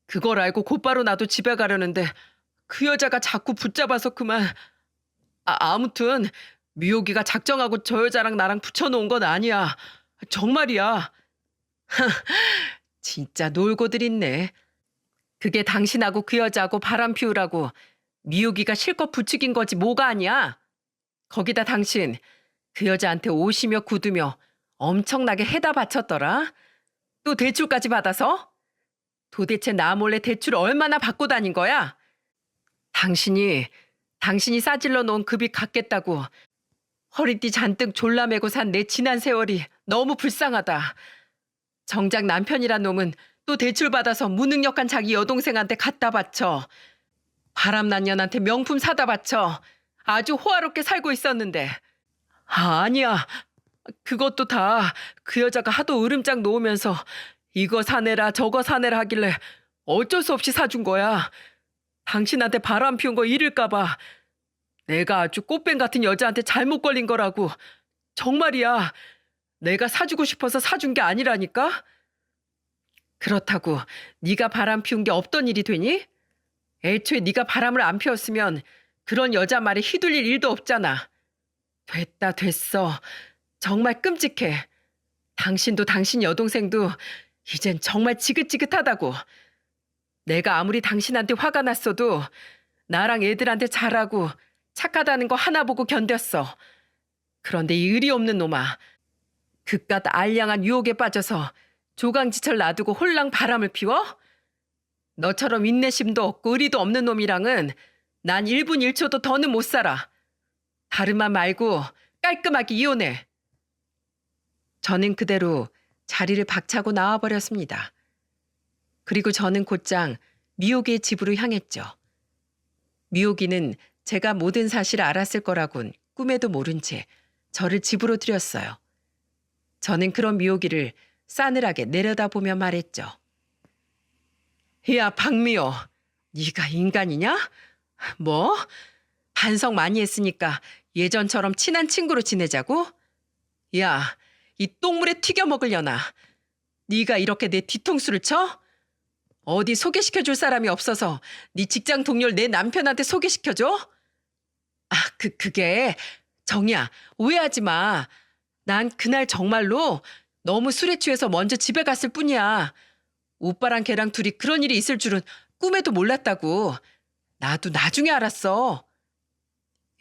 [SPEAKER 1] 그걸 알고 곧바로 나도 집에 가려는데 그 여자가 자꾸 붙잡아서 그만. 아무튼 미호기가 작정하고 저 여자랑 나랑 붙여놓은 건 아니야. 정말이야. 진짜 놀고들 있네. 그게 당신하고 그 여자하고 바람 피우라고 미호기가 실컷 부추긴 거지 뭐가 아니야. 거기다 당신 그 여자한테 옷이며 구두며 엄청나게 해다 바쳤더라. 또 대출까지 받아서? 도대체 나 몰래 대출 얼마나 받고 다닌 거야? 당신이 싸질러 놓은 급이 갚겠다고 허리띠 잔뜩 졸라매고 산 내 지난 세월이 너무 불쌍하다. 정작 남편이란 놈은 또 대출받아서 무능력한 자기 여동생한테 갖다 바쳐. 바람난 년한테 명품 사다 바쳐. 아주 호화롭게 살고 있었는데. 아니야. 그것도 다 그 여자가 하도 으름장 놓으면서 이거 사내라 저거 사내라 하길래 어쩔 수 없이 사준 거야. 당신한테 바람 피운 거 잃을까 봐. 내가 아주 꽃뱀 같은 여자한테 잘못 걸린 거라고. 정말이야. 내가 사주고 싶어서 사준 게 아니라니까. 그렇다고 네가 바람 피운 게 없던 일이 되니? 애초에 네가 바람을 안 피웠으면 그런 여자 말에 휘둘릴 일도 없잖아. 됐어. 정말 끔찍해. 당신도 당신 여동생도 이젠 정말 지긋지긋하다고. 내가 아무리 당신한테 화가 났어도 나랑 애들한테 잘하고 착하다는 거 하나 보고 견뎠어. 그런데 이 의리 없는 놈아. 그깟 알량한 유혹에 빠져서 조강지철 놔두고 홀랑 바람을 피워? 너처럼 인내심도 없고 의리도 없는 놈이랑은 난 1분 1초도 더는 못 살아. 다른 말 말고 깔끔하게 이혼해. 저는 그대로 자리를 박차고 나와버렸습니다. 그리고 저는 곧장 미호기의 집으로 향했죠. 미호기는 제가 모든 사실을 알았을 거라곤 꿈에도 모른 채 저를 집으로 들였어요. 저는 그런 미호기를 싸늘하게 내려다보며 말했죠. 야, 박미호, 네가 인간이냐? 뭐? 반성 많이 했으니까 예전처럼 친한 친구로 지내자고? 야, 이 똥물에 튀겨 먹으려나? 네가 이렇게 내 뒤통수를 쳐? 어디 소개시켜줄 사람이 없어서 네 직장 동료를 내 남편한테 소개시켜줘? 그게 정이야, 오해하지 마. 난 그날 정말로 너무 술에 취해서 먼저 집에 갔을 뿐이야. 오빠랑 걔랑 둘이 그런 일이 있을 줄은 꿈에도 몰랐다고. 나도 나중에 알았어.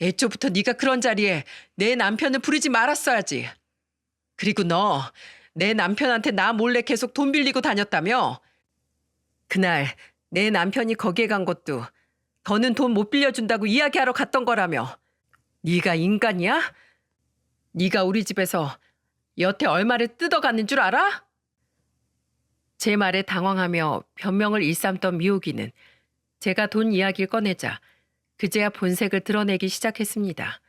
[SPEAKER 1] 애초부터 네가 그런 자리에 내 남편을 부르지 말았어야지. 그리고 너 내 남편한테 나 몰래 계속 돈 빌리고 다녔다며? 그날 내 남편이 거기에 간 것도 더는 돈 못 빌려준다고 이야기하러 갔던 거라며. 네가 인간이야? 네가 우리 집에서 여태 얼마를 뜯어갔는 줄 알아? 제 말에 당황하며 변명을 일삼던 미호기는 제가 돈 이야기를 꺼내자 그제야 본색을 드러내기 시작했습니다.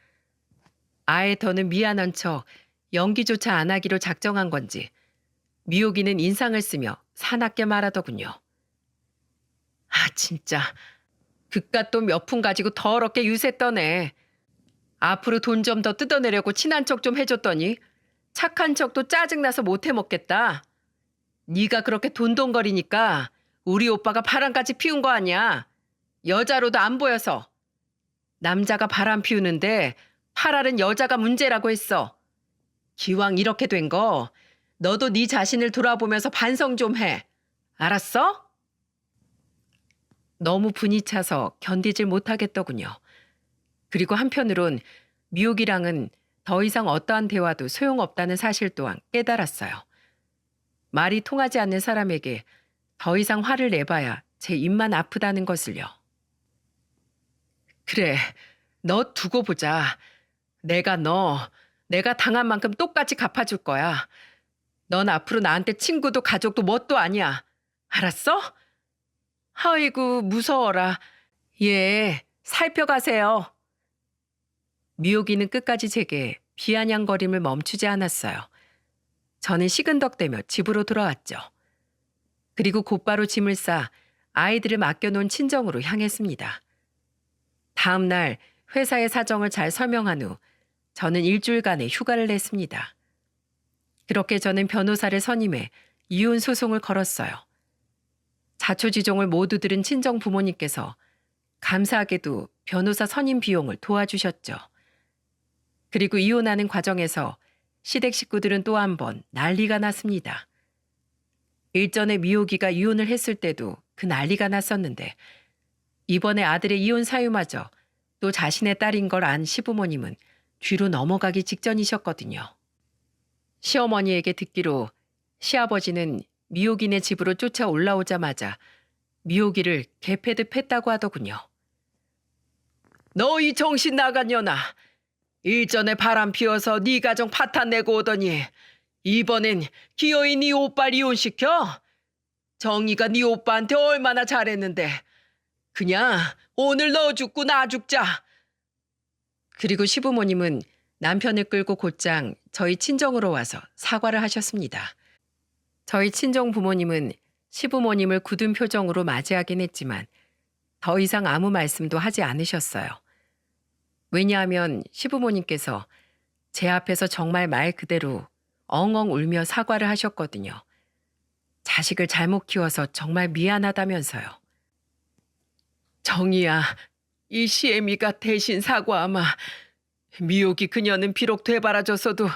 [SPEAKER 1] 아예 더는 미안한 척 연기조차 안 하기로 작정한 건지 미호기는 인상을 쓰며 사납게 말하더군요. 아 진짜 그깟 돈 몇 푼 가지고 더럽게 유세 떠네. 앞으로 돈 좀 더 뜯어내려고 친한 척 좀 해줬더니 착한 척도 짜증나서 못 해먹겠다. 네가 그렇게 돈돈거리니까 우리 오빠가 바람까지 피운 거 아니야. 여자로도 안 보여서. 남자가 바람 피우는데 팔알은 여자가 문제라고 했어. 기왕 이렇게 된 거 너도 네 자신을 돌아보면서 반성 좀 해. 알았어? 너무 분이 차서 견디질 못하겠더군요. 그리고 한편으론 미옥이랑은 더 이상 어떠한 대화도 소용없다는 사실 또한 깨달았어요. 말이 통하지 않는 사람에게 더 이상 화를 내봐야 제 입만 아프다는 것을요. 그래, 너 두고 보자. 내가 당한 만큼 똑같이 갚아줄 거야. 넌 앞으로 나한테 친구도 가족도 뭣도 아니야. 알았어? 아이고, 무서워라. 예, 살펴가세요. 미옥이는 끝까지 제게 비아냥거림을 멈추지 않았어요. 저는 시근덕대며 집으로 돌아왔죠. 그리고 곧바로 짐을 싸 아이들을 맡겨놓은 친정으로 향했습니다. 다음 날 회사의 사정을 잘 설명한 후 저는 일주일간의 휴가를 냈습니다. 그렇게 저는 변호사를 선임해 이혼 소송을 걸었어요. 자초지종을 모두 들은 친정 부모님께서 감사하게도 변호사 선임 비용을 도와주셨죠. 그리고 이혼하는 과정에서 시댁 식구들은 또 한 번 난리가 났습니다. 일전에 미호기가 이혼을 했을 때도 그 난리가 났었는데 이번에 아들의 이혼 사유마저 또 자신의 딸인 걸 안 시부모님은 뒤로 넘어가기 직전이셨거든요. 시어머니에게 듣기로 시아버지는 미호기네 집으로 쫓아 올라오자마자 미호기를 개패듯 팼다고 하더군요. 너 이 정신 나간 년아. 일전에 바람 피워서 네 가정 파탄 내고 오더니 이번엔 기어이 네 오빠를 이혼시켜? 정의가 네 오빠한테 얼마나 잘했는데 그냥 오늘 너 죽고 나 죽자. 그리고 시부모님은 남편을 끌고 곧장 저희 친정으로 와서 사과를 하셨습니다. 저희 친정 부모님은 시부모님을 굳은 표정으로 맞이하긴 했지만 더 이상 아무 말씀도 하지 않으셨어요. 왜냐하면 시부모님께서 제 앞에서 정말 말 그대로 엉엉 울며 사과를 하셨거든요. 자식을 잘못 키워서 정말 미안하다면서요. 정희야, 이 시애미가 대신 사과하마. 미옥이 그녀는 비록 되바라졌어도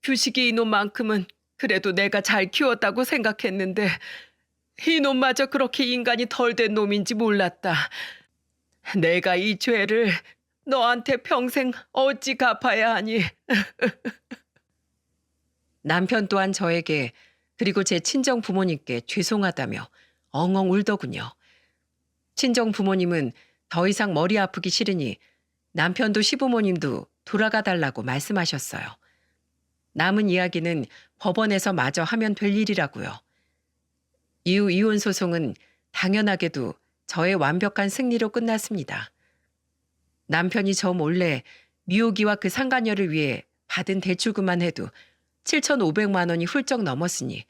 [SPEAKER 1] 규식이 이놈만큼은 그래도 내가 잘 키웠다고 생각했는데 이놈마저 그렇게 인간이 덜 된 놈인지 몰랐다. 내가 이 죄를 너한테 평생 어찌 갚아야 하니. 남편 또한 저에게 그리고 제 친정 부모님께 죄송하다며 엉엉 울더군요. 친정 부모님은 더 이상 머리 아프기 싫으니 남편도 시부모님도 돌아가 달라고 말씀하셨어요. 남은 이야기는 법원에서 마저 하면 될 일이라고요. 이후 이혼 소송은 당연하게도 저의 완벽한 승리로 끝났습니다. 남편이 저 몰래 미호기와 그 상간녀를 위해 받은 대출금만 해도 7,500만 원이 훌쩍 넘었으니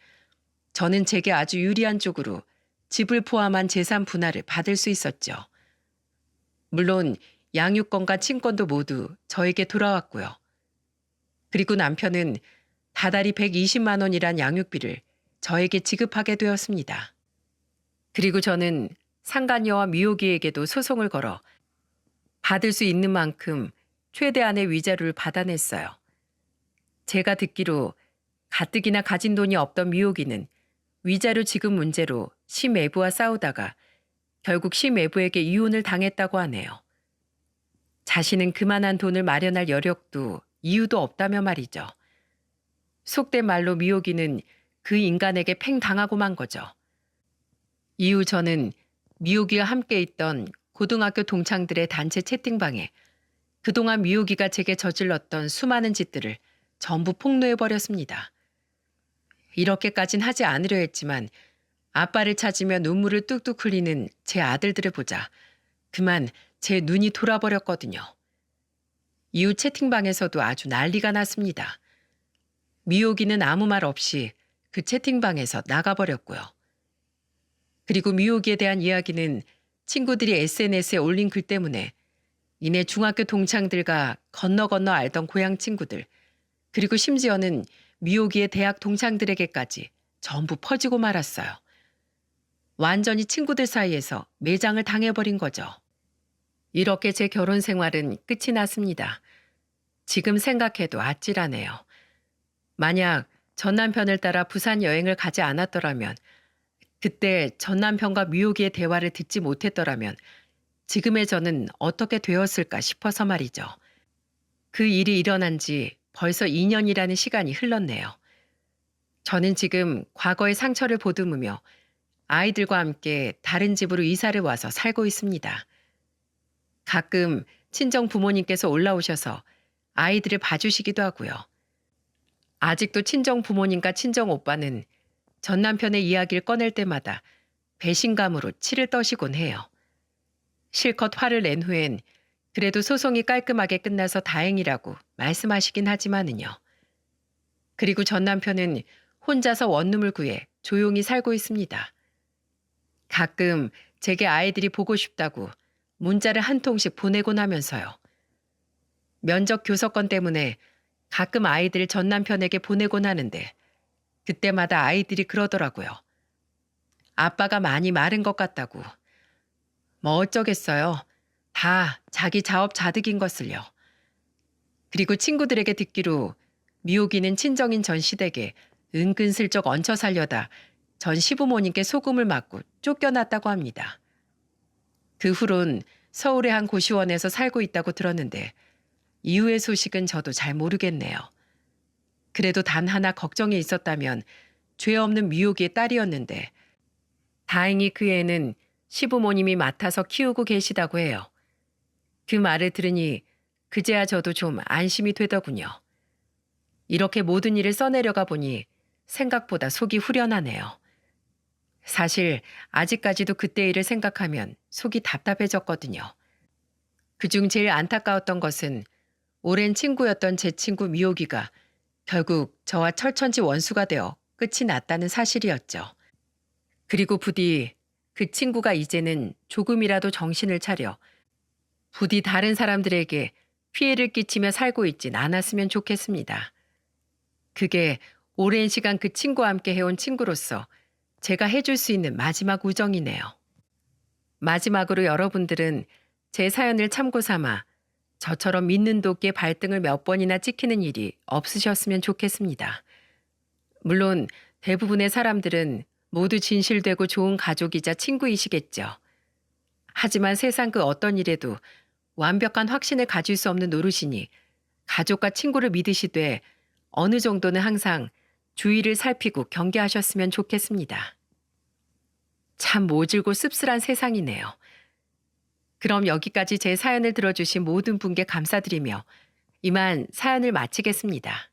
[SPEAKER 1] 저는 제게 아주 유리한 쪽으로 집을 포함한 재산 분할을 받을 수 있었죠. 물론 양육권과 친권도 모두 저에게 돌아왔고요. 그리고 남편은 다달이 120만 원이란 양육비를 저에게 지급하게 되었습니다. 그리고 저는 상간녀와 미호기에게도 소송을 걸어 받을 수 있는 만큼 최대한의 위자료를 받아냈어요. 제가 듣기로 가뜩이나 가진 돈이 없던 미호기는 위자료 지급 문제로 시매부와 싸우다가 결국 시매부에게 이혼을 당했다고 하네요. 자신은 그만한 돈을 마련할 여력도 이유도 없다며 말이죠. 속된 말로 미호기는 그 인간에게 팽당하고 만 거죠. 이후 저는 미호기와 함께 있던 고등학교 동창들의 단체 채팅방에 그동안 미호기가 제게 저질렀던 수많은 짓들을 전부 폭로해버렸습니다. 이렇게까진 하지 않으려 했지만 아빠를 찾으며 눈물을 뚝뚝 흘리는 제 아들들을 보자 그만 제 눈이 돌아버렸거든요. 이후 채팅방에서도 아주 난리가 났습니다. 미호기는 아무 말 없이 그 채팅방에서 나가버렸고요. 그리고 미호기에 대한 이야기는 친구들이 SNS에 올린 글 때문에 이내 중학교 동창들과 건너 알던 고향 친구들, 그리고 심지어는 미호기의 대학 동창들에게까지 전부 퍼지고 말았어요. 완전히 친구들 사이에서 매장을 당해버린 거죠. 이렇게 제 결혼 생활은 끝이 났습니다. 지금 생각해도 아찔하네요. 만약 전 남편을 따라 부산 여행을 가지 않았더라면, 그때 전 남편과 미호기의 대화를 듣지 못했더라면 지금의 저는 어떻게 되었을까 싶어서 말이죠. 그 일이 일어난 지 벌써 2년이라는 시간이 흘렀네요. 저는 지금 과거의 상처를 보듬으며 아이들과 함께 다른 집으로 이사를 와서 살고 있습니다. 가끔 친정 부모님께서 올라오셔서 아이들을 봐주시기도 하고요. 아직도 친정 부모님과 친정 오빠는 전 남편의 이야기를 꺼낼 때마다 배신감으로 치를 떠시곤 해요. 실컷 화를 낸 후엔 그래도 소송이 깔끔하게 끝나서 다행이라고 말씀하시긴 하지만은요. 그리고 전 남편은 혼자서 원룸을 구해 조용히 살고 있습니다. 가끔 제게 아이들이 보고 싶다고 문자를 한 통씩 보내곤 하면서요. 면접 교섭권 때문에 가끔 아이들을 전 남편에게 보내곤 하는데 그때마다 아이들이 그러더라고요. 아빠가 많이 마른 것 같다고. 뭐 어쩌겠어요. 다 자기 자업자득인 것을요. 그리고 친구들에게 듣기로 미호기는 친정인 전 시댁에 은근슬쩍 얹혀 살려다 전 시부모님께 소금을 맞고 쫓겨났다고 합니다. 그 후론 서울의 한 고시원에서 살고 있다고 들었는데 이후의 소식은 저도 잘 모르겠네요. 그래도 단 하나 걱정이 있었다면 죄 없는 미호기의 딸이었는데 다행히 그 애는 시부모님이 맡아서 키우고 계시다고 해요. 그 말을 들으니 그제야 저도 좀 안심이 되더군요. 이렇게 모든 일을 써내려가 보니 생각보다 속이 후련하네요. 사실 아직까지도 그때 일을 생각하면 속이 답답해졌거든요. 그중 제일 안타까웠던 것은 오랜 친구였던 제 친구 미호기가 결국 저와 철천지 원수가 되어 끝이 났다는 사실이었죠. 그리고 부디 그 친구가 이제는 조금이라도 정신을 차려 부디 다른 사람들에게 피해를 끼치며 살고 있진 않았으면 좋겠습니다. 그게 오랜 시간 그 친구와 함께 해온 친구로서 제가 해줄 수 있는 마지막 우정이네요. 마지막으로 여러분들은 제 사연을 참고 삼아 저처럼 믿는 도끼에 발등을 몇 번이나 찍히는 일이 없으셨으면 좋겠습니다. 물론 대부분의 사람들은 모두 진실되고 좋은 가족이자 친구이시겠죠. 하지만 세상 그 어떤 일에도 완벽한 확신을 가질 수 없는 노릇이니 가족과 친구를 믿으시되 어느 정도는 항상 주의를 살피고 경계하셨으면 좋겠습니다. 참 모질고 씁쓸한 세상이네요. 그럼 여기까지 제 사연을 들어주신 모든 분께 감사드리며 이만 사연을 마치겠습니다.